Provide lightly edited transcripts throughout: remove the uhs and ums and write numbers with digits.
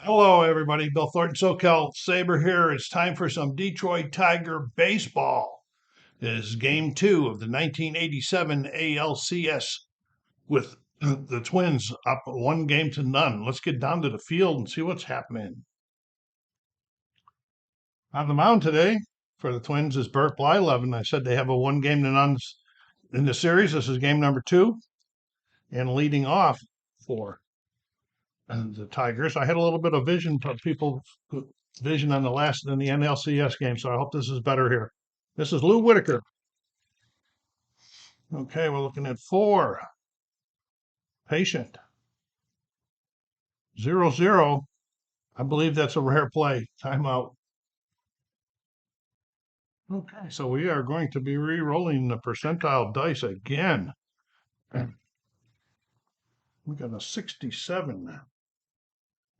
Hello, everybody. Bill Thornton, SoCal Saber here. It's time for some Detroit Tiger baseball. This is game two of the 1987 ALCS with the Twins up 1-0. Let's get down to the field and see what's happening. On the mound today for the Twins is Bert Blyleven. I said they have a 1-0 in the series. This is game number two. And leading off for the Tigers. I had a little bit of vision on the last in the NLCS game, so I hope this is better here. This is Lou Whitaker. Okay, we're looking at 4. Patient. 0-0. I believe that's a rare play. Timeout. Okay, so we are going to be re-rolling the percentile dice again. We got a 67.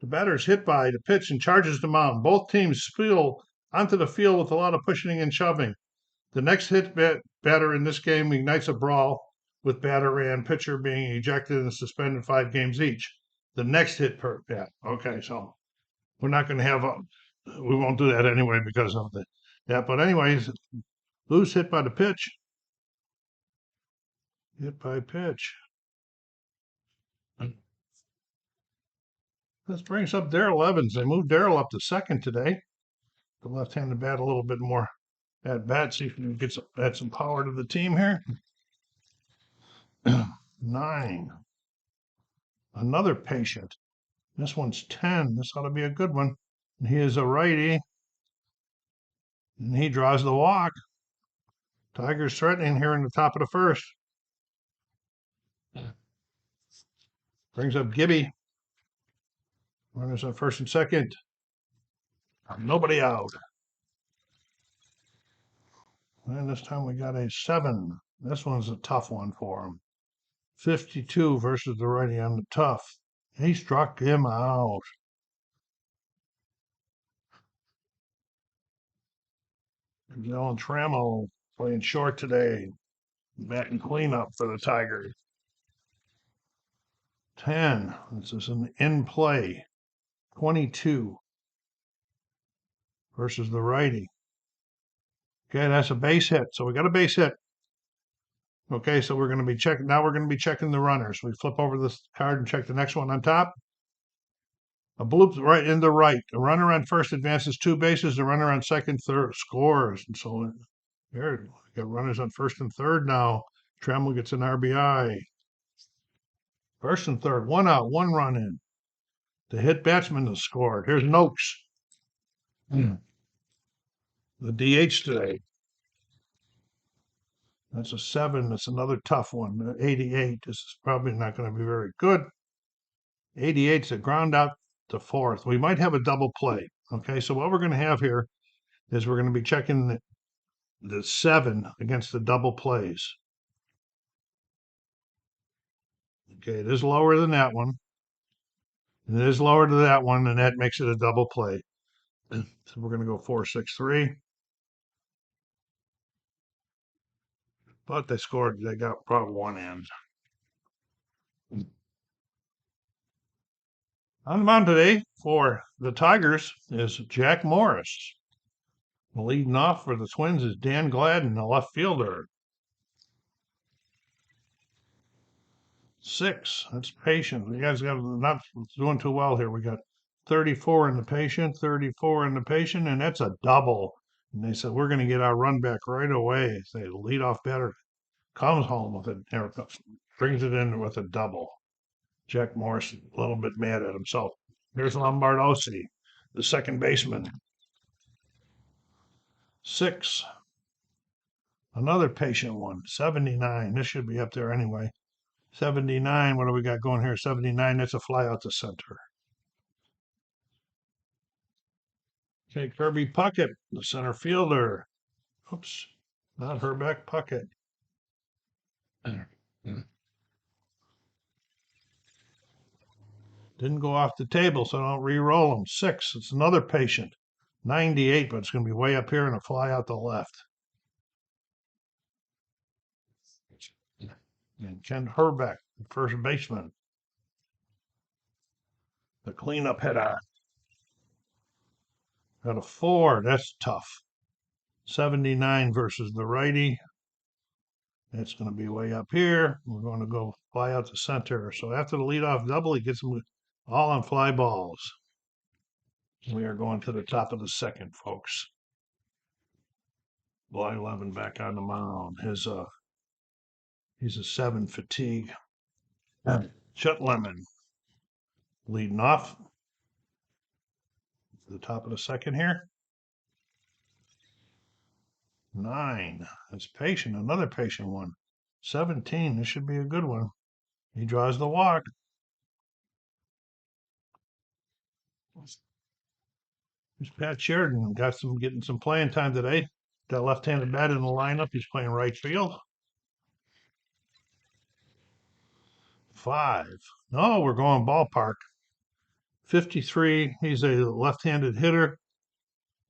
The batter is hit by the pitch and charges the mound. Both teams spill onto the field with a lot of pushing and shoving. The next hit batter in this game ignites a brawl, with batter and pitcher being ejected and suspended 5 games each. The next hit per bat. Okay, so we're not going to have we won't do that anyway because of that. But anyways, Lou's hit by the pitch. Hit by pitch. This brings up Daryl Evans. They moved Daryl up to second today. The left-handed bat a little bit more at bat. See if we can add some power to the team here. 9. Another patient. This one's 10. This ought to be a good one. And he is a righty. And he draws the walk. Tigers threatening here in the top of the first. Brings up Gibby. Runners on first and second. Nobody out. And this time we got a 7. This one's a tough one for him. 52 versus the righty on the tough. He struck him out. Dylan Trammell playing short today. Batting cleanup for the Tigers. 10. This is an in play. 22 versus the righty. Okay, that's a base hit. So we got a base hit. Okay, so we're going to be checking. Now we're going to be checking the runners. We flip over this card and check the next one on top. A bloop right in the right. The runner on first advances 2 bases. The runner on second, third scores. And so here we got runners on first and third now. Trammell gets an RBI. First and third, 1 out, 1 run in. The hit batsman has scored. Here's Noakes. The DH today. That's a 7. That's another tough one. 88. This is probably not going to be very good. 88's a ground out to fourth. We might have a double play. Okay, so what we're going to have here is we're going to be checking the 7 against the double plays. Okay, it is lower than that one. And it is lower to that one, and that makes it a double play. So we're going to go 4-6-3. But they scored. They got probably 1 end. On the mound today for the Tigers is Jack Morris. Leading off for the Twins is Dan Gladden, the left fielder. 6. That's patient. You guys got not doing too well here. We got 34 in the patient, 34 in the patient, and that's a double. And they said we're going to get our run back right away. The leadoff batter comes home with it, brings it in with a double. Jack Morris a little bit mad at himself. Here's Lombardosi, the second baseman. 6. Another patient one, 79. This should be up there anyway. 79. What do we got going here? 79. That's a fly out to center. Okay, Kirby Puckett, the center fielder. Oops, not Herbeck, Puckett. Didn't go off the table, so don't re-roll them. 6. It's another patient. 98, but it's going to be way up here and a fly out the left. And Ken Herbeck, the first baseman. The cleanup hitter. Got a 4. That's tough. 79 versus the righty. That's going to be way up here. We're going to go fly out to center. So after the leadoff double, he gets them all on fly balls. We are going to the top of the second, folks. Blyleven back on the mound. He's a 7 fatigue. Chet Lemon leading off. The top of the second here. 9. That's patient. Another patient one. 17. This should be a good one. He draws the walk. Here's Pat Sheridan. Getting some playing time today. That left-handed bat in the lineup. He's playing right field. 5. No, we're going ballpark. 53. He's a left-handed hitter.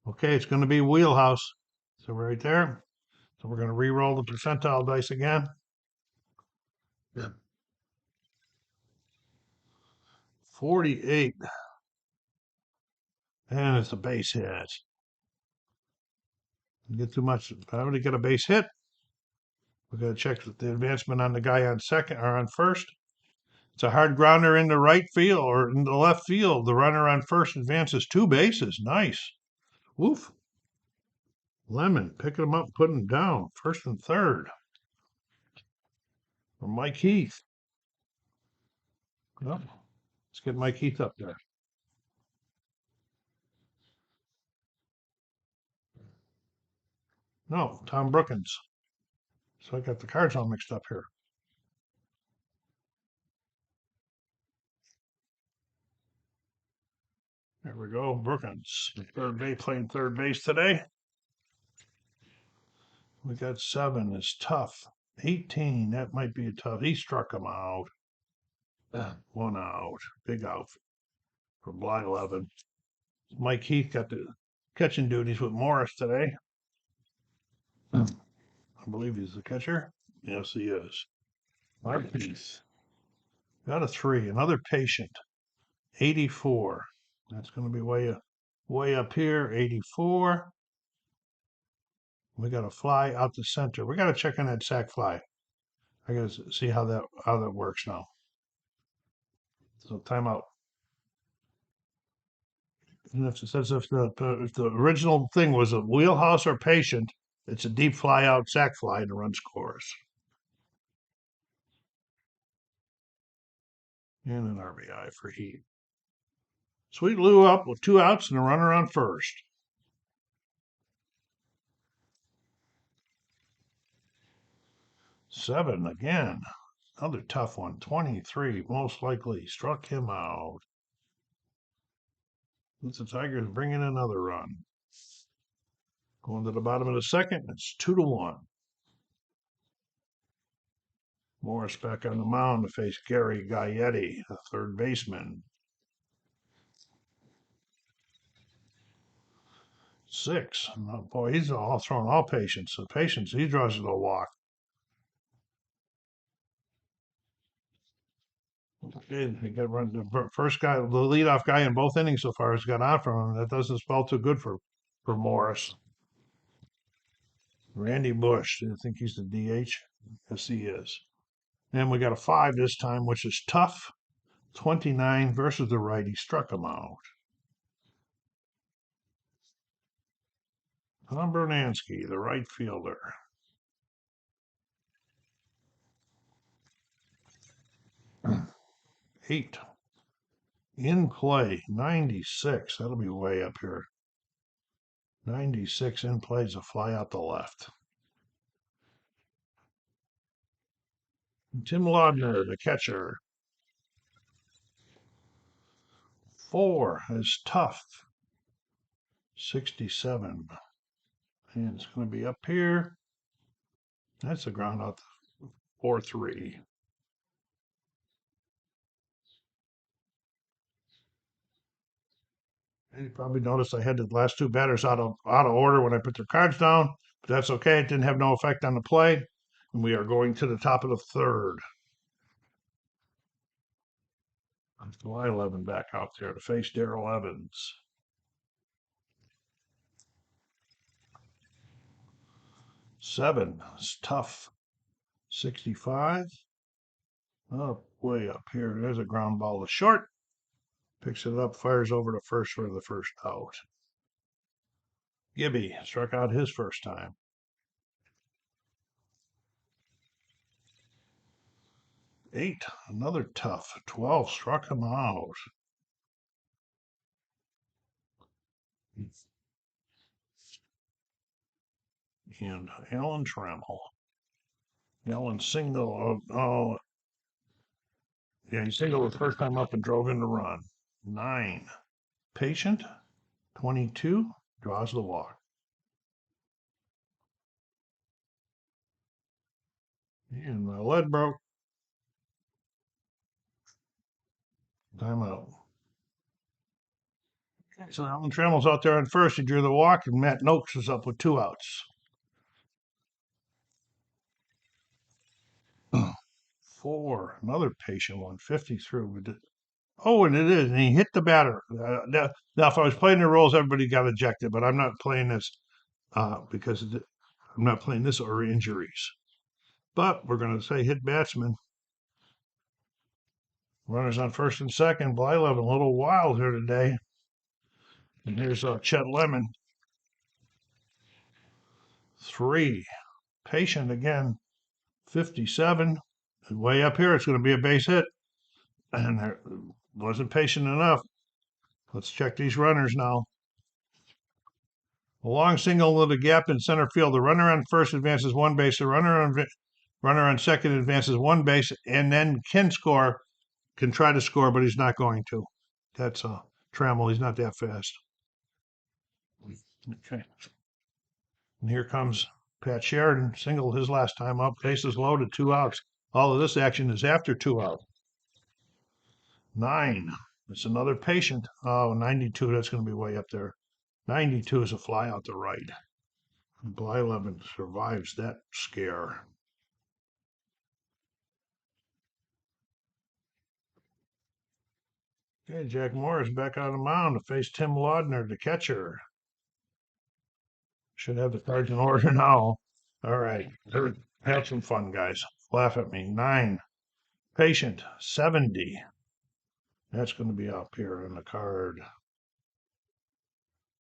Okay, it's going to be wheelhouse. So right there. So we're going to re-roll the percentile dice again. Yeah. 48. And it's a base hit. Get too much. If I already get a base hit, we got to check the advancement on the guy on second or on first. It's a hard grounder in the right field or in the left field. The runner on first advances 2 bases. Nice. Woof. Lemon picking him up, putting him down. First and third. From Mike Heath. Well, let's get Mike Heath up there. No, Tom Brookins. So I got the cards all mixed up here. There we go, Brookins. Playing third base today. We got 7. It's tough. 18. That might be a tough. He struck him out. 1 out. Big out for Blyleven. Mike Heath got the catching duties with Morris today. I believe he's the catcher. Yes, he is. Mike Heath. Got a 3. Another patient. 84. That's going to be way up here. 84. We got a fly out the center. We got to check on that sac fly. I got to see how that works now. So timeout. And if it says if the original thing was a wheelhouse or patient, it's a deep fly out sac fly and the run scores. And an RBI for Heat. Sweet Lou up with 2 outs and a runner on first. 7 again. Another tough one. 23, most likely. Struck him out. The Tigers bring in another run. Going to the bottom of the second, it's 2-1. Morris back on the mound to face Gary Gaetti, the third baseman. 6. Oh, boy, he's all throwing all patience. The patience, he draws it a walk. Okay, he got run. The first guy, the leadoff guy in both innings so far has got on from him. That doesn't spell too good for Morris. Randy Bush, do you think he's the DH? Yes, he is. And we got a 5 this time, which is tough. 29 versus the righty. Struck him out. Tom Bernansky, the right fielder. 8. In play, 96. That'll be way up here. 96 in play is a fly out the left. Tim Laudner, the catcher. 4 is tough. 67. And it's going to be up here. That's a ground out 4-3. And you probably noticed I had the last 2 batters out of order when I put their cards down, but that's okay. It didn't have no effect on the play. And we are going to the top of the third. Blyleven back out there to face Darrell Evans. 7 is tough. 65. Up, way up here. There's a ground ball to short. Picks it up, fires over to first for the first out. Gibby struck out his first time. 8, another tough. 12 struck him out. And Alan Trammell. Alan single. Oh, yeah, he singled the first time up and drove in the run. 9. Patient. 22. Draws the walk. And my lead broke. Timeout. Okay, so Alan Trammell's out there on first. He drew the walk, and Matt Noakes was up with 2 outs. 4, another patient one, 50 through. Oh, and it is, and he hit the batter. Now, if I was playing the roles, everybody got ejected, but I'm not playing this because I'm not playing this or injuries. But we're going to say hit batsman. Runners on first and second. Blyleven a little wild here today. And here's Chet Lemon. 3, patient again, 57. Way up here, it's going to be a base hit. And there wasn't patient enough. Let's check these runners now. A long single with a gap in center field. The runner on first advances 1 base. The runner on second advances 1 base, and then can try to score, but he's not going to. That's Trammell. He's not that fast. Okay. And here comes Pat Sheridan. Singled his last time up. Bases loaded, 2 outs. All of this action is after 2 outs. 9. It's another patient. Oh, 92. That's going to be way up there. 92 is a fly out the right. Blyleven survives that scare. Okay, Jack Morris back on the mound to face Tim Laudner, the catcher. Should have the cards in order now. All right, have some fun, guys. Laugh at me. 9. Patient, 70. That's going to be up here in the card.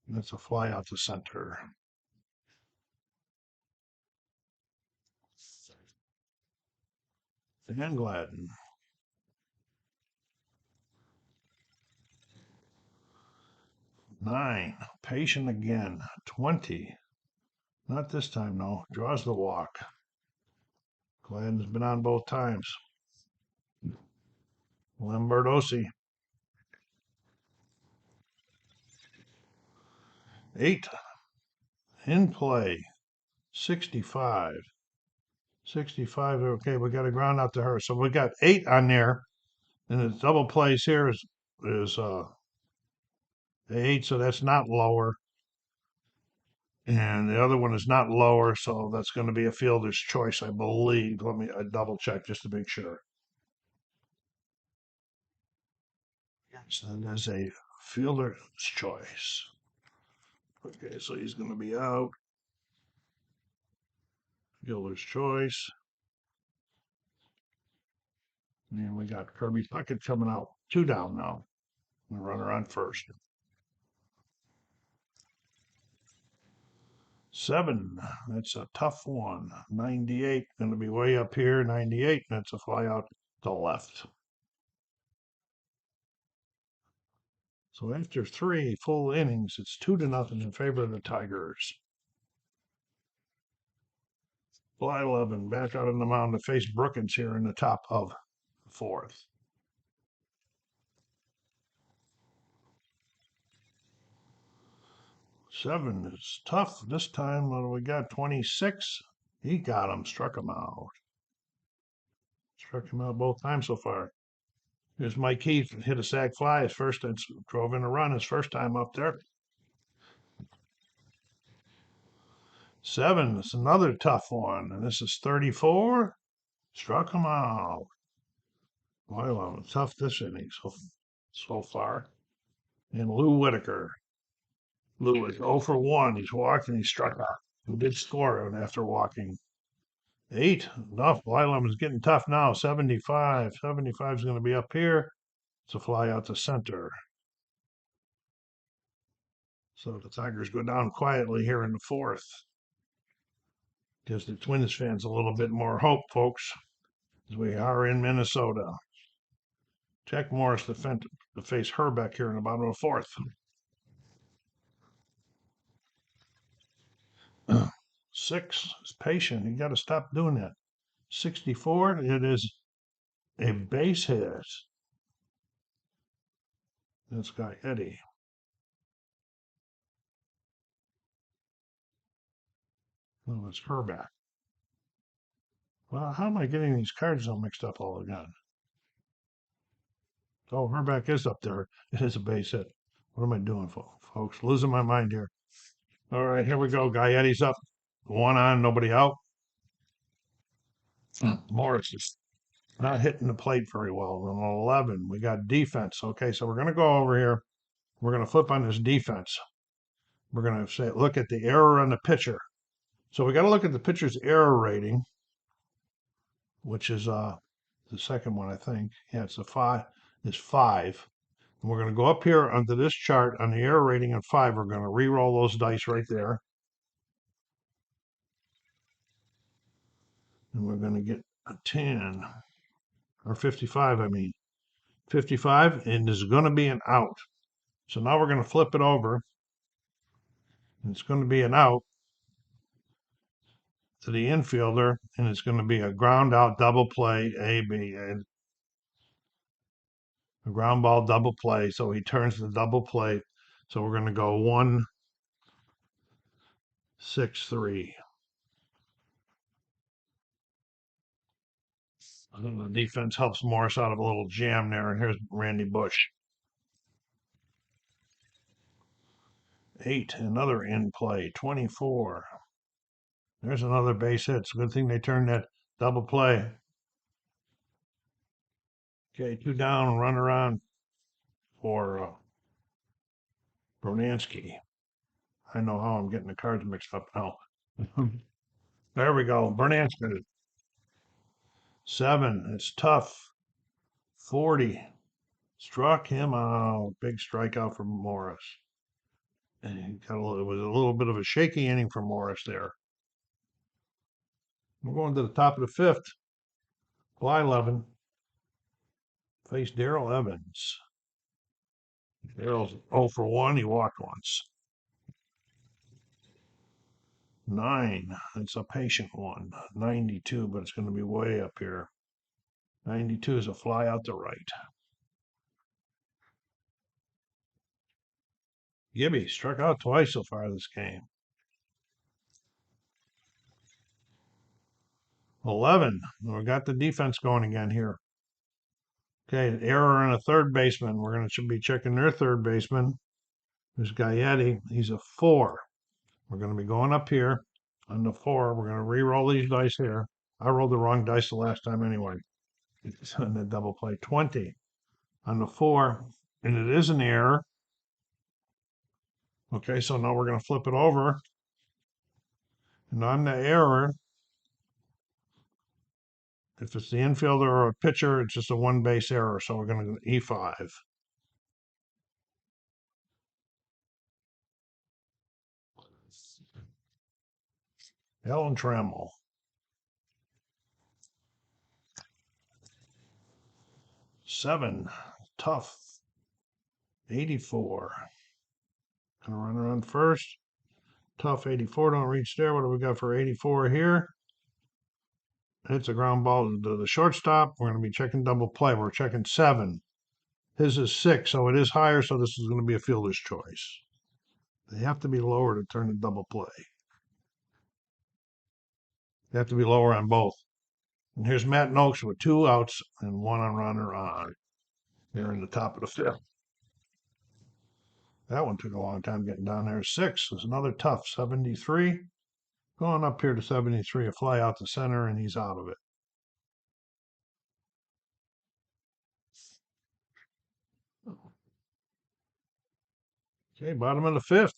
That's a fly out to center. Dan Gladden. 9. Patient again. 20. Not this time, no. Draws the walk. Gladden's been on both times. Lambertosi. 8. In play. 65. 65. Okay, we got a ground out to her. So we got 8 on there. And the double plays here is 8, so that's not lower. And the other one is not lower, so that's going to be a fielder's choice, I believe. Let me double check just to make sure. So that's a fielder's choice. Okay, so he's going to be out. Fielder's choice. And we got Kirby Puckett coming out. 2 down now. The runner on first. 7. That's a tough one. 98. Going to be way up here. 98. That's a fly out to left. So after 3 full innings, it's 2-0 in favor of the Tigers. Blyleven back out on the mound to face Brookins here in the top of the 4th. Seven is tough. This time, what do we got? 26. He got him, struck him out. Struck him out both times so far. Here's Mike Heath, hit a sac fly. His first, drove in a run his first time up there. 7 is another tough one, and this is 34. Struck him out. Well, tough this inning so far. And Lou Whitaker. Lou is 0 for 1. He's walked and he struck out. did score after walking. 8. Enough. Blyleven's getting tough now. 75. 75 is going to be up here. It's a fly out to center. So the Tigers go down quietly here in the 4th. Gives the Twins fans a little bit more hope, folks, as we are in Minnesota. Jack Morris to face Herbeck here in the bottom of the 4th. 6 is patient. You got to stop doing that. 64, it is a base hit. This guy, Eddie. Oh, it's Herbeck. Well, how am I getting these cards all mixed up all again? Oh, Herbeck is up there. It is a base hit. What am I doing, folks? Losing my mind here. All right, here we go. Eddie's up. 1 on, nobody out. Morris is not hitting the plate very well. On 11, we got defense. Okay, so we're going to go over here. We're going to flip on this defense. We're going to say, look at the error on the pitcher. So we got to look at the pitcher's error rating, which is the second one, I think. Yeah, it's 5. And we're going to go up here onto this chart on the error rating of 5. We're going to re-roll those dice right there. And we're going to get a 10 or 55, I mean. 55, and there's going to be an out. So now we're going to flip it over. And it's going to be an out to the infielder, and it's going to be a ground out double play, A-B, and a ground ball double play. So he turns the double play. So we're going to go 1, 6, 3. I think the defense helps Morris out of a little jam there. And here's Randy Bush. 8, another in play. 24. There's another base hit. It's a good thing they turned that double play. Okay, 2 down, run around for Bernansky. I know how I'm getting the cards mixed up now. There we go. Bernansky. 7. It's tough. 40. Struck him out. Big strikeout from Morris. And it was a little bit of a shaky inning for Morris there. We're going to the top of the 5th. Blyleven faced Darrell Evans. Darrell's 0 for 1. He walked once. 9. It's a patient one. 92, but it's going to be way up here. 92 is a fly out to right. Gibby struck out twice so far this game. 11. We got the defense going again here. Okay, error on a third baseman. Should be checking their third baseman. There's Gaetti. He's a 4. We're going to be going up here on the 4. We're going to re-roll these dice here. I rolled the wrong dice the last time anyway. It's on the double play. 20 on the 4, and it is an error. Okay, so now we're going to flip it over. And on the error, if it's the infielder or a pitcher, it's just a 1 base error. So we're going to go E5. Alan Trammell. 7. Tough. 84. Gonna run around first. Tough 84. Don't reach there. What do we got for 84 here? It's a ground ball to the shortstop. We're going to be checking double play. We're checking 7. His is 6, so it is higher. So this is going to be a fielder's choice. They have to be lower to turn the double play. They have to be lower on both. And here's Matt Noakes with 2 outs and 1 on runner on. Here in the top of the 5th. That one took a long time getting down there. 6 is another tough. 73. Going up here to 73. A fly out to center, and he's out of it. Okay, bottom of the 5th.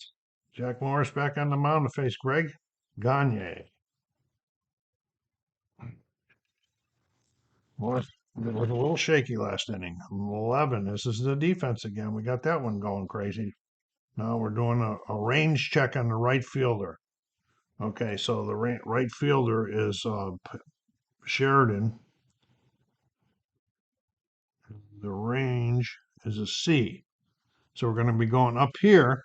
Jack Morris back on the mound to face Greg. Gagne. Well, it was a little shaky last inning. 11. This is the defense again. We got that one going crazy. Now we're doing a range check on the right fielder. Okay, so the right fielder is Sheridan. The range is a C. So we're going to be going up here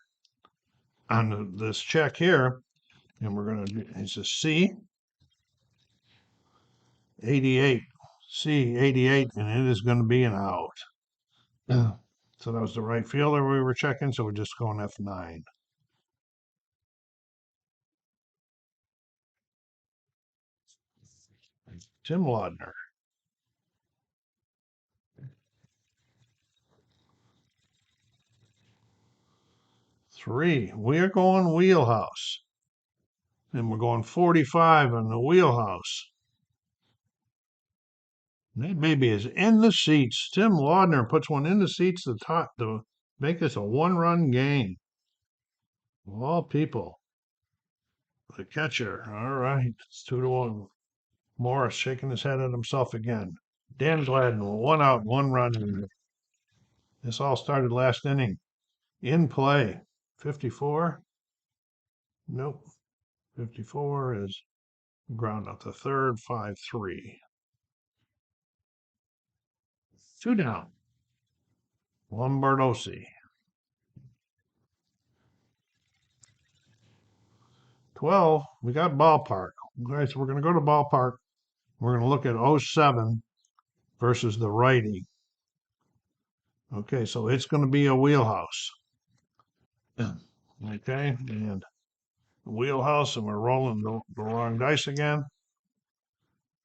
on this check here, and we're going to do, it's a C, 88. C, 88, and it is going to be an out. So that was the right fielder we were checking, so we're just going F9. Tim Laudner. 3. We're going wheelhouse. And we're going 45 on the wheelhouse. That baby is in the seats. Tim Laudner puts one in the seats to make this a one-run game. Of all people. The catcher. All right. It's 2-1. Morris shaking his head at himself again. Dan Gladden, 1 out, 1 run. This all started last inning. In play. 54. Nope. 54 is ground out to third, 5-3. 2 down. Lombardosi. 12. We got ballpark. Okay, so we're going to go to ballpark. We're going to look at 07 versus the righty. Okay, so it's going to be a wheelhouse. Okay, and wheelhouse, and we're rolling the wrong dice again.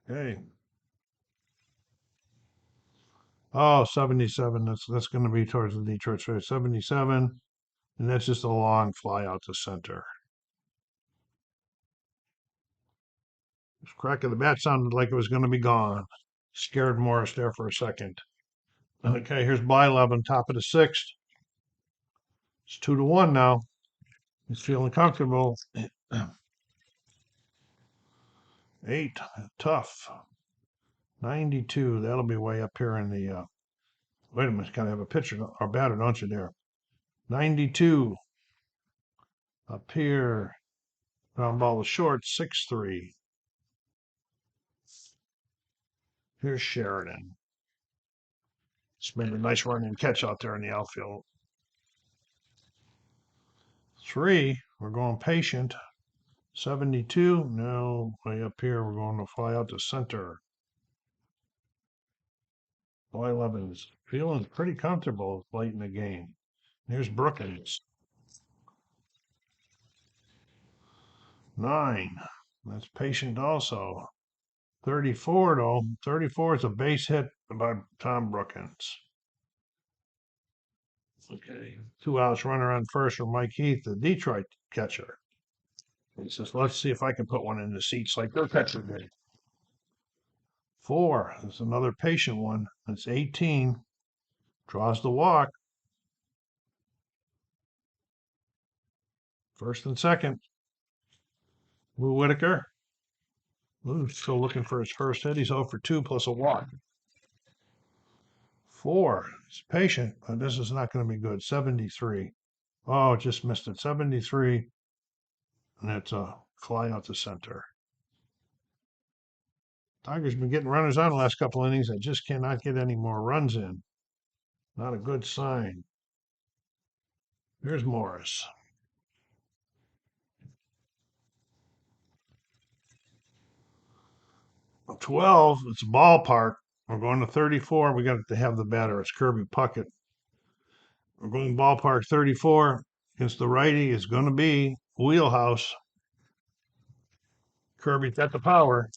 Okay. Oh, 77. That's going to be towards the Detroit straight. 77, and that's just a long fly out to center. This crack of the bat sounded like it was going to be gone. Scared Morris there for a second. Okay, here's Blyleven, top of the 6th. It's 2-1 now. He's feeling comfortable. 8, tough. 92, that'll be way up here in the, wait a minute, gotta have a pitcher or batter, don't you, there? 92, up here. Ground ball is short, 6-3. Here's Sheridan. It's made a nice run and catch out there in the outfield. 3, we're going patient. 72, no, way up here, we're going to fly out to center. Blyleven's feeling pretty comfortable late in the game. Here's Brookins. 9, that's patient also. 34, though. 34 is a base hit by Tom Brookins. Okay. 2 outs, runner on first for Mike Heath, the Detroit catcher. He says, let's see if I can put one in the seats like their catcher did. 4, there's another patient one. That's 18. Draws the walk. First and second. Lou Whitaker. Lou's still looking for his first hit. He's 0 for 2 plus a walk. 4. It's patient, but this is not going to be good. 73. Oh, just missed it. 73. And it's a fly out to center. Tigers been getting runners on the last couple innings. They just cannot get any more runs in. Not a good sign. Here's Morris. 12. It's ballpark. We're going to 34. We got to have the batter. It's Kirby Puckett. We're going ballpark 34 against the righty. Is going to be wheelhouse. Kirby's got the power.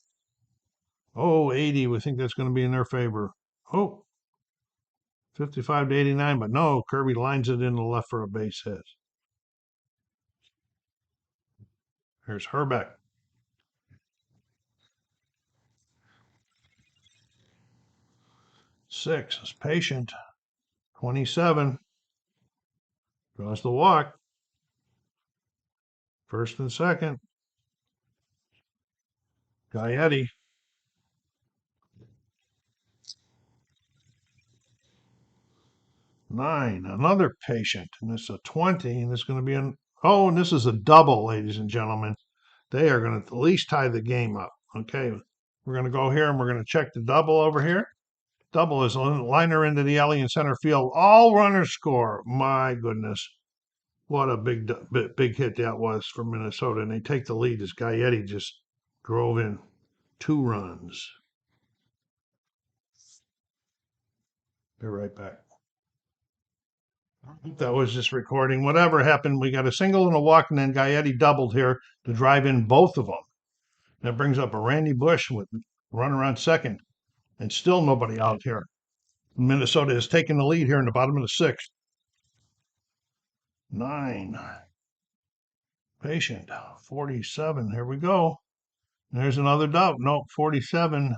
Oh, 80. We think that's going to be in their favor. Oh, 55 to 89, but no, Kirby lines it in the left for a base hit. Here's Herbeck. 6 is patient. 27 draws the walk. First and second. Gaetti. Nine, another patient, and this is a 20, and it's going to be an, oh, and this is a double, ladies and gentlemen. They are going to at least tie the game up. Okay, we're going to go here and we're going to check the double over here. Double is a liner into the alley in center field. All runners score. My goodness. What a big hit that was for Minnesota. And they take the lead as Gaetti just drove in 2 runs. Be right back. That was just recording. Whatever happened, we got a single and a walk, and then Gaetti doubled here to drive in both of them. That brings up a Randy Bush with runner on second, and still nobody out here. Minnesota is taking the lead here in the bottom of the 6th. 9. Patient. 47. Here we go. There's another doubt. Nope, 47.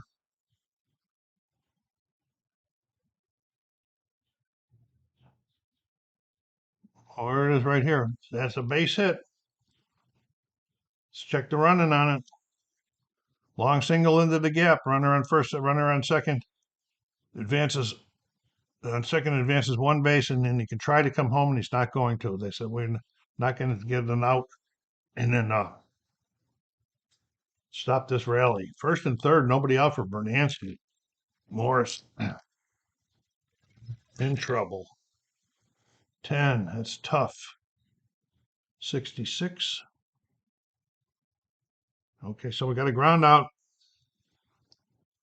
Oh, there it is right here. That's a base hit. Let's check the running on it. Long single into the gap. Runner on first, runner on second. Advances on second, advances 1 base, and then he can try to come home, and he's not going to. They said, we're not going to get an out. And then stop this rally. First and third, nobody out for Bernansky. Morris in trouble. 10, that's tough. 66. Okay, so we got a ground out.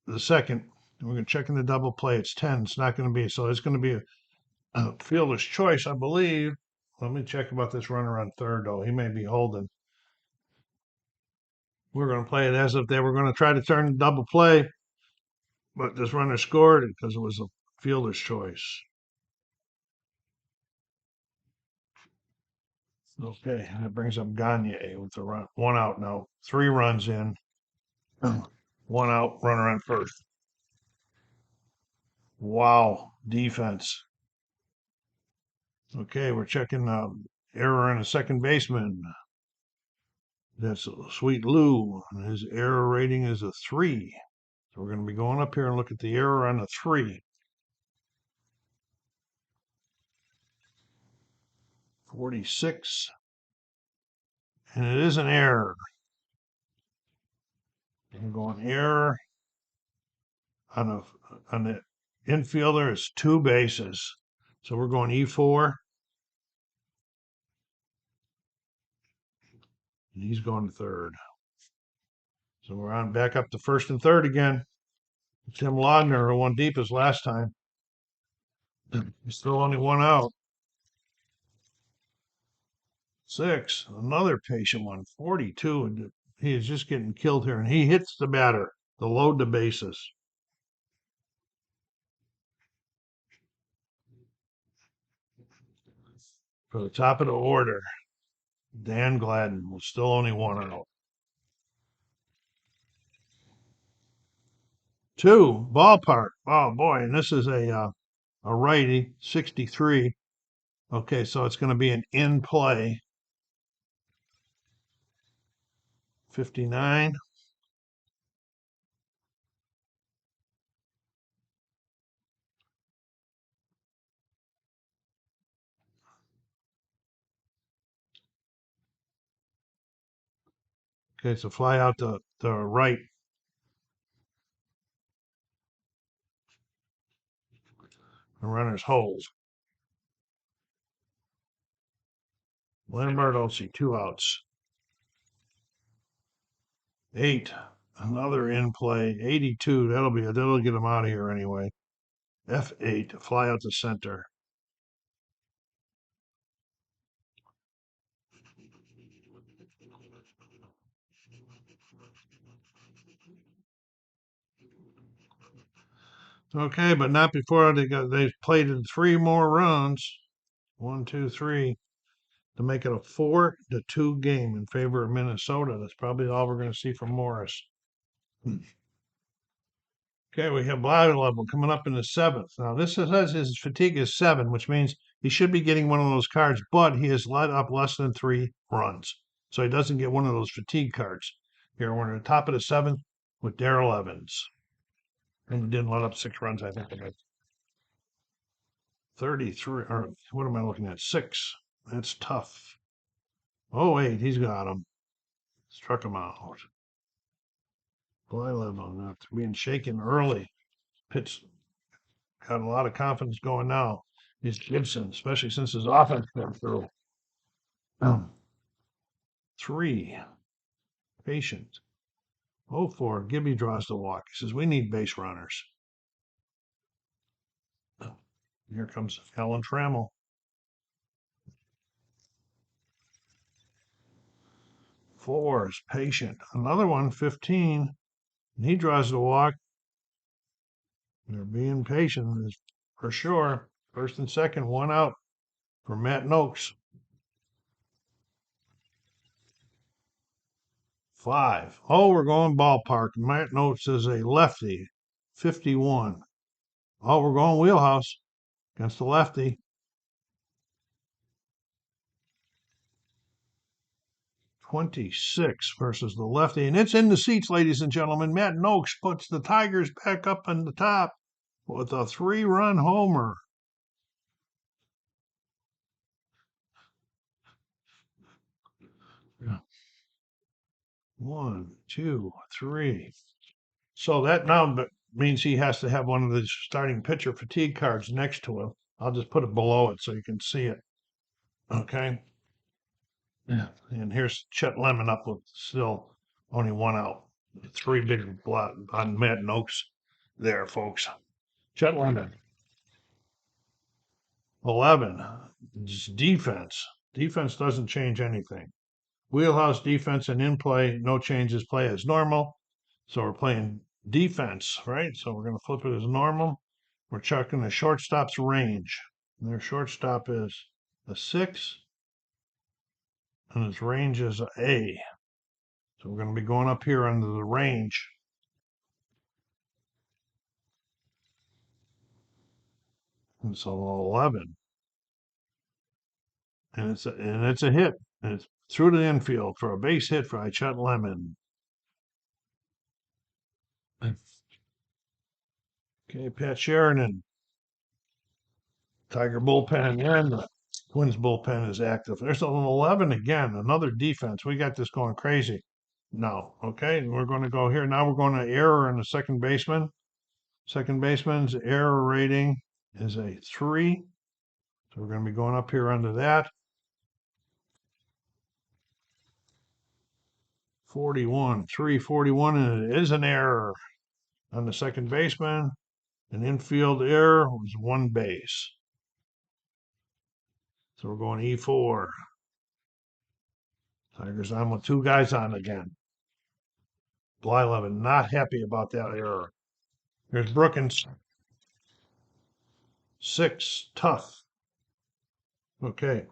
The second, we're going to check in the double play. It's 10. It's not going to be, so it's going to be a fielder's choice, I believe. Let me check about this runner on third, though. He may be holding. We're going to play it as if they were going to try to turn the double play, but this runner scored because it was a fielder's choice. Okay, that brings up Gagne with the run. 1 out now. 3 runs in. 1 out, runner on first. Wow, defense. Okay, we're checking error on a second baseman. That's Sweet Lou. And his error rating is a 3. So we're going to be going up here and look at the error on a 3. 46. And it is an error. We're going error on the infielder is 2 bases. So we're going E4. And he's going to third. So we're on back up to first and third again. Tim Laudner, who won deep as last time. He's still only 1 out. 6, another patient one, 42. And he is just getting killed here. And he hits the batter to load the bases. For the top of the order, Dan Gladden was still only 1 out. 2, ballpark. Oh boy, and this is a righty, 63. Okay, so it's going to be an in play. 59. Okay, so fly out to the right. The runner's hold. Lambert see 2 outs. 8, another in play. 82. That'll get him out of here anyway. F8, fly out to center. Okay, but not before they played in 3 more runs. 1, 2, 3 to make it a 4-2 game in favor of Minnesota. That's probably all we're going to see from Morris. Okay, we have Blyleven coming up in the 7th. Now this says his fatigue is 7, which means he should be getting one of those cards, but he has let up less than 3 runs, so he doesn't get one of those fatigue cards. Here we're at the top of the 7th. with Darrell Evans. And he didn't let up 6 runs, I think. 33, or what am I looking at? 6. That's tough. Oh, wait, he's got him. Struck him out. Blyleven after being shaken early. Pitch got a lot of confidence going now. He's Gibson, especially since his offense came through. 3. Patient. 0-4. Gibby draws the walk. He says, we need base runners. Here comes Alan Trammell. 4 is Patient. Another one, 15. And he draws the walk. They're being patient for sure. First and second, 1 out for Matt Noakes. 5. Oh, we're going ballpark. Matt Noakes is a lefty. 51. Oh, we're going wheelhouse against the lefty. 26 versus the lefty. And it's in the seats, ladies and gentlemen. Matt Noakes puts the Tigers back up on the top with a 3-run homer. Yeah. 1, 2, 3. So that now means he has to have one of the starting pitcher fatigue cards next to him. I'll just put it below it so you can see it. Okay. Yeah. And here's Chet Lemon up with still only 1 out. 3 big blot on Matt Noakes there, folks. Chet Lemon. 11. Defense. Defense doesn't change anything. Wheelhouse defense and in play, no changes, play as normal. So we're playing defense, right? So we're going to flip it as normal. We're checking the shortstop's range. And their shortstop is a 6, and its range is a A. So we're going to be going up here under the range. And so 11. And it's a hit. And it's through the infield for a base hit by Chet Lemon. Okay, Pat Sheridan. Tiger bullpen and the Twins bullpen is active. There's an 11 again, another defense. We got this going crazy. No, okay, we're going to go here. Now we're going to error in the second baseman. Second baseman's error rating is a 3. So we're going to be going up here under that. 41, 341, and it is an error on the second baseman. An infield error was 1 base. So we're going E4. Tigers on with 2 guys on again. Blyleven not happy about that error. Here's Brookins. 6, tough. Okay.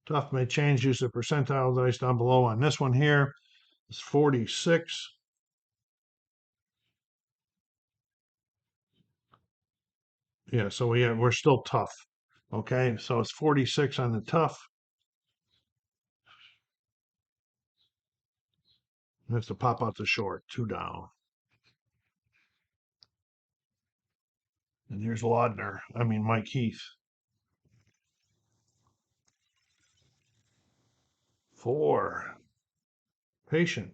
Tough may change use of percentile dice down below. On this one here, it's 46. Yeah, so we're still tough. Okay, so it's 46 on the tough. That's to pop out the short, 2 down. And here's Mike Heath. 4. Patient.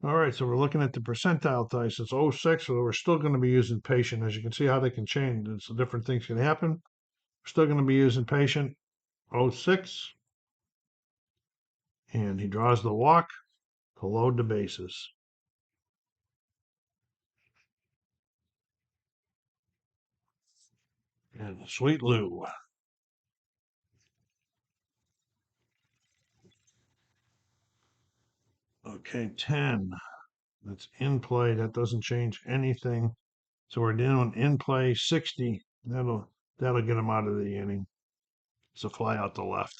All right, so we're looking at the percentile dice. It's 06, so we're still going to be using patient. As you can see how they can change. It's different things can happen. We're still going to be using patient. 06. And he draws the walk to load the bases. And Sweet Lou. Okay, 10. That's in play. That doesn't change anything. So we're doing in play 60. That'll get him out of the inning. It's a fly out the left.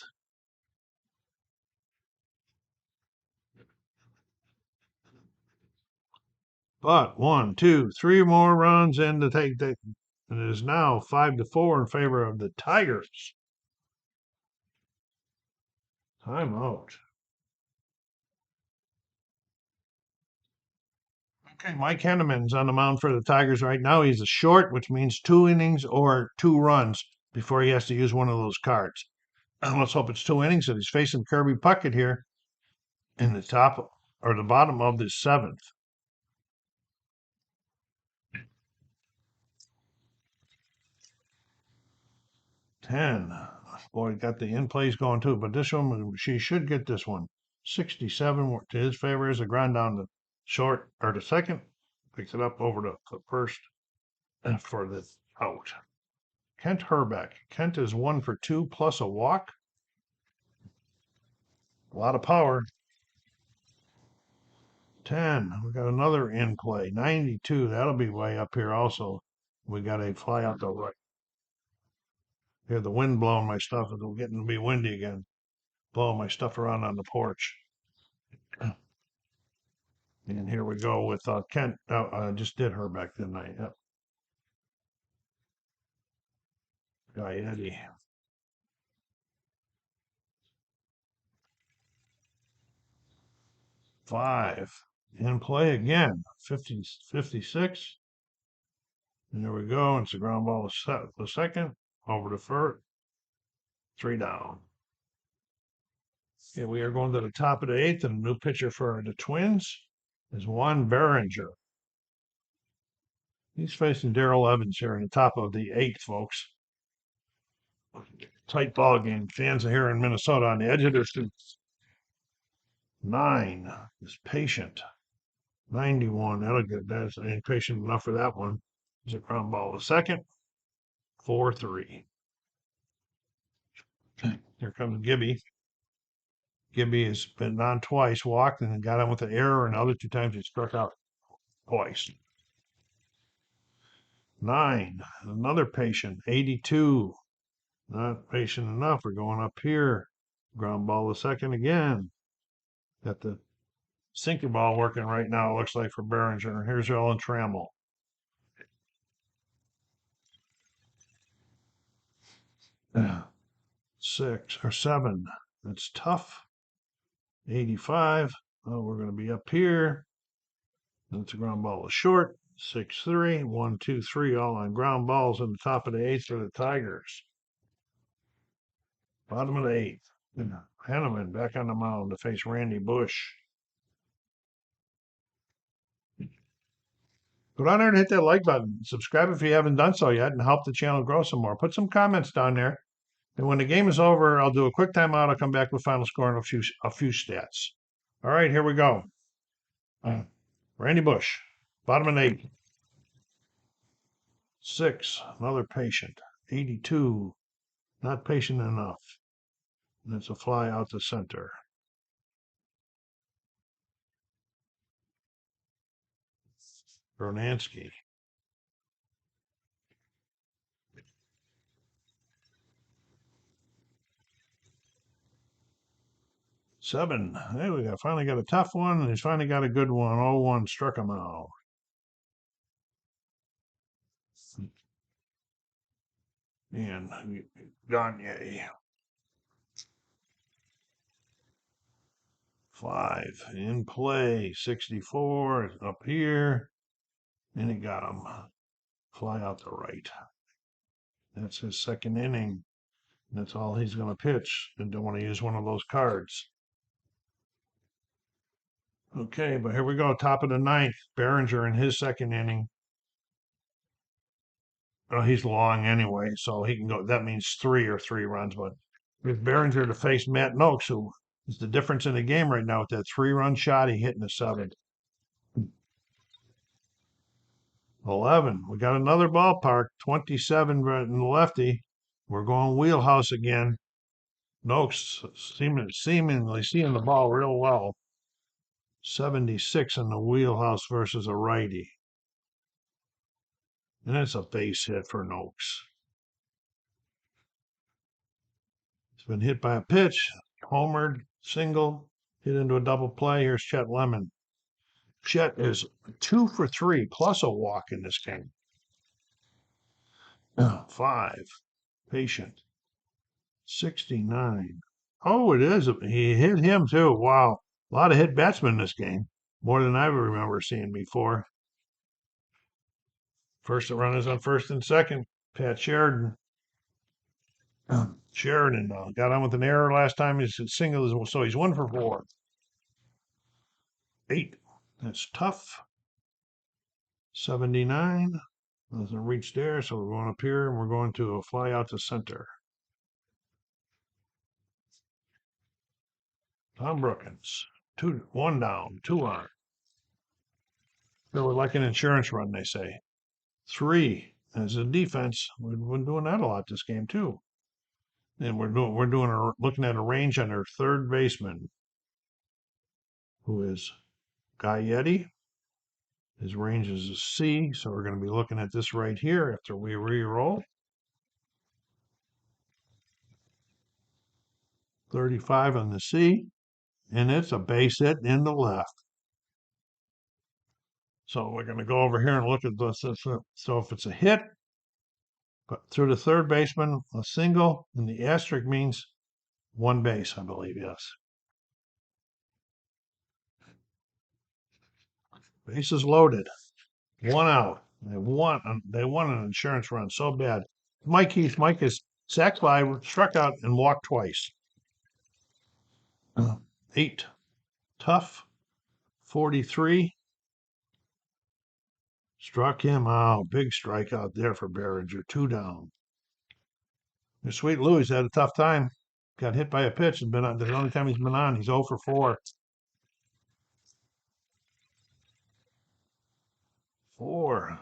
But 1, 2, 3 more runs in to take that. And it is now 5-4 in favor of the Tigers. Timeout. Okay, Mike Henneman's on the mound for the Tigers right now. He's a short, which means 2 innings or 2 runs before he has to use one of those cards. Let's hope it's 2 innings that he's facing Kirby Puckett here in the top or the bottom of the seventh. Ten. Boy, got the in plays going too, but this one, she should get this one. 67 to his favor is a ground down to short or to second. Picks it up over to first for the out. Kent Herbeck. Kent is 1 for 2 plus a walk. A lot of power. 10. We got another in play. 92. That'll be way up here also. We got a fly out the right. Hear the wind blowing my stuff. It's getting to be windy again. Blowing my stuff around on the porch. And here we go with Kent. I just did Herbeck, didn't I? Yep. Guy Eddie. 5. In play again. 56. And there we go. It's a ground ball to the second. Over to first. 3 down. Okay, we are going to the top of the 8th, and a new pitcher for the Twins is Juan Behringer. He's facing Darrell Evans here in the top of the 8th, folks. Tight ball game. Fans are here in Minnesota on the edge of their seats. 9 is patient. 91. That'll get that's impatient enough for that one. There's a ground ball to second. 4-3. Here comes Gibby. Gibby has been on twice, walked, and got on with an error, and the other 2 times he struck out twice. 9. Another patient. 82. Not patient enough. We're going up here. Ground ball to second again. Got the sinker ball working right now, it looks like, for Behringer. Here's Ellen Trammell. 6 or 7. That's tough. 85. Oh, we're going to be up here. That's a ground ball to short. 6-3. 1, 2, 3, all on ground balls in the top of the 8th for the Tigers. Bottom of the 8th. Henneman back on the mound to face Randy Bush. Go down there and hit that like button. Subscribe if you haven't done so yet and help the channel grow some more. Put some comments down there. And when the game is over, I'll do a quick timeout. I'll come back with final score and a few stats. All right, here we go. Randy Bush, bottom of the 8th. 6, another patient. 82, not patient enough. And it's a fly out to center. Bernansky. 7. Hey, we finally got a tough one, and he's finally got a good one. 0-1 struck him out. And Gagne. 5 in play. 64 up here, and he got him. Fly out the right. That's his second inning. That's all he's going to pitch. And don't want to use one of those cards. Okay, but here we go. Top of the 9th. Behringer in his second inning. Well, he's long anyway, so he can go. That means 3 or 3 runs. But with Behringer to face Matt Noakes, who is the difference in the game right now with that 3-run shot he hit in the 7th. 11. We got another ballpark. 27 right in the lefty. We're going wheelhouse again. Noakes seemingly seeing the ball real well. 76 in the wheelhouse versus a righty. And it's a base hit for Noakes. He's been hit by a pitch, homered, single, hit into a double play. Here's Chet Lemon. Chet is 2 for 3 plus a walk in this game. 5. Patient. 69. Oh, it is. He hit him too. Wow. A lot of hit batsmen in this game. More than I remember seeing before. First, the runners on first and second. Pat Sheridan. Sheridan got on with an error last time. He's single, so he's 1 for 4. 8. That's tough. 79. Doesn't reach there, so we're going up here and we're going to a fly out to center. Tom Brookins. 1 down, 2 on. So we're like an insurance run, they say. 3 as a defense. We've been doing that a lot this game too. And looking at a range on our third baseman, who is Guy Yeti. His range is a C, so we're going to be looking at this right here after we re-roll. 35 on the C, and it's a base hit in the left. So we're going to go over here and look at this. So if it's a hit, but through the third baseman, a single, and the asterisk means 1 base, I believe, yes. Bases loaded. 1 out. They want an insurance run so bad. Mike is sacked by, struck out, and walked twice. 8. Tough. 43. Struck him out. Big strikeout there for Behringer. 2 down. Sweet Louis had a tough time. Got hit by a pitch. The only time he's been on. He's 0 for 4. 4.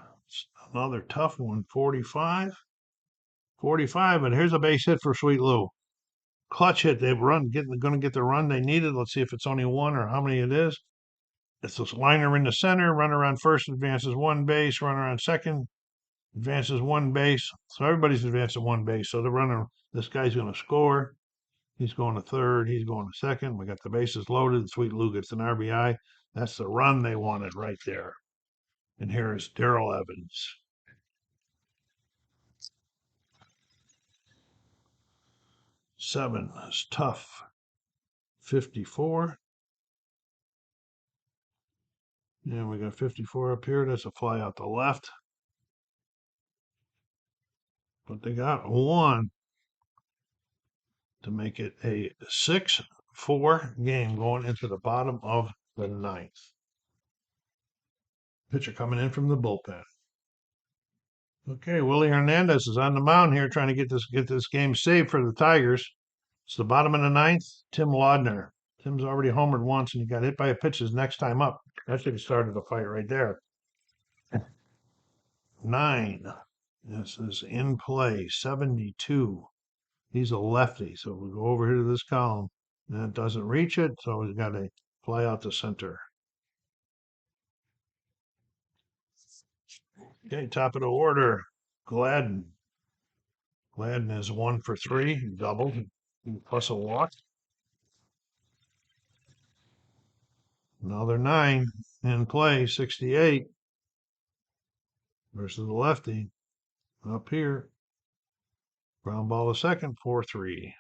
Another tough one. 45. 45, and here's a base hit for Sweet Lou. Clutch hit. They've going to get the run they needed. Let's see if it's only 1 or how many it is. It's this liner in the center. Runner on first advances 1 base. Runner on second advances 1 base. So everybody's advancing 1 base. So this guy's going to score. He's going to third. He's going to second. We got the bases loaded. Sweet Lou gets an RBI. That's the run they wanted right there. And here is Darrell Evans. 7 is tough. 54. Yeah, we got 54 up here. That's a fly out the left. But they got 1 to make it a 6-4 game going into the bottom of the 9th. Pitcher coming in from the bullpen. Okay, Willie Hernandez is on the mound here trying to get this game saved for the Tigers. It's the bottom of the 9th. Tim Laudner. Tim's already homered once and he got hit by a pitch his next time up. That should have started the fight right there. 9. This is in play. 72. He's a lefty, so we'll go over here to this column. That doesn't reach it, so he's got to fly out to center. Okay, top of the order. Gladden. Gladden is 1 for 3, double, plus a walk. Another 9 in play, 68 versus the lefty. Up here. Ground ball to second, 4-3.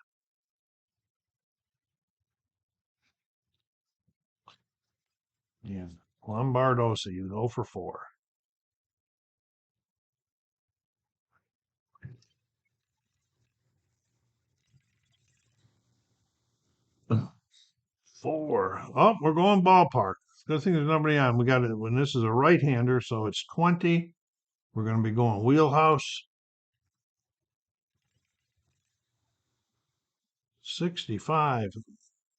And Lombardosi, 0 for 4. Oh, we're going ballpark. Good thing there's nobody on. We got it when this is a right-hander, so it's 20. We're going to be going wheelhouse. 65.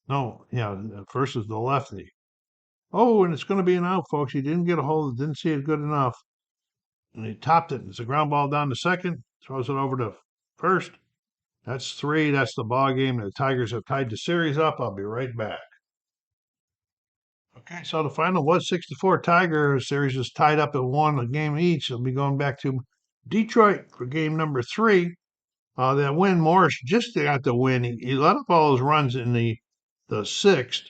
No, yeah, versus the lefty. Oh, and it's going to be an out, folks. He didn't get a hold, didn't see it good enough. And he topped it. It's a ground ball down to second. Throws it over to first. That's 3. That's the ball game. The Tigers have tied the series up. I'll be right back. Okay, so the final was 64. Tiger series is tied up at 1 a game each. They'll be going back to Detroit for game number 3. That win, Morris just got the win. He let up all his runs in the 6th,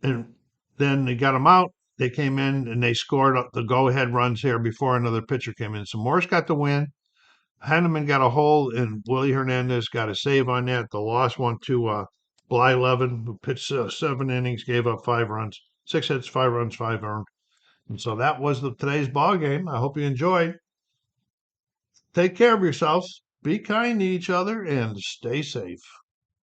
and then they got him out. They came in and they scored the go-ahead runs here before another pitcher came in. So Morris got the win. Henneman got a hole, and Willie Hernandez got a save on that. The loss went to Blyleven, who pitched 7 innings, gave up 5 runs. 6 hits, 5 runs, 5 earned. And so that was today's ball game. I hope you enjoyed. Take care of yourselves. Be kind to each other and stay safe.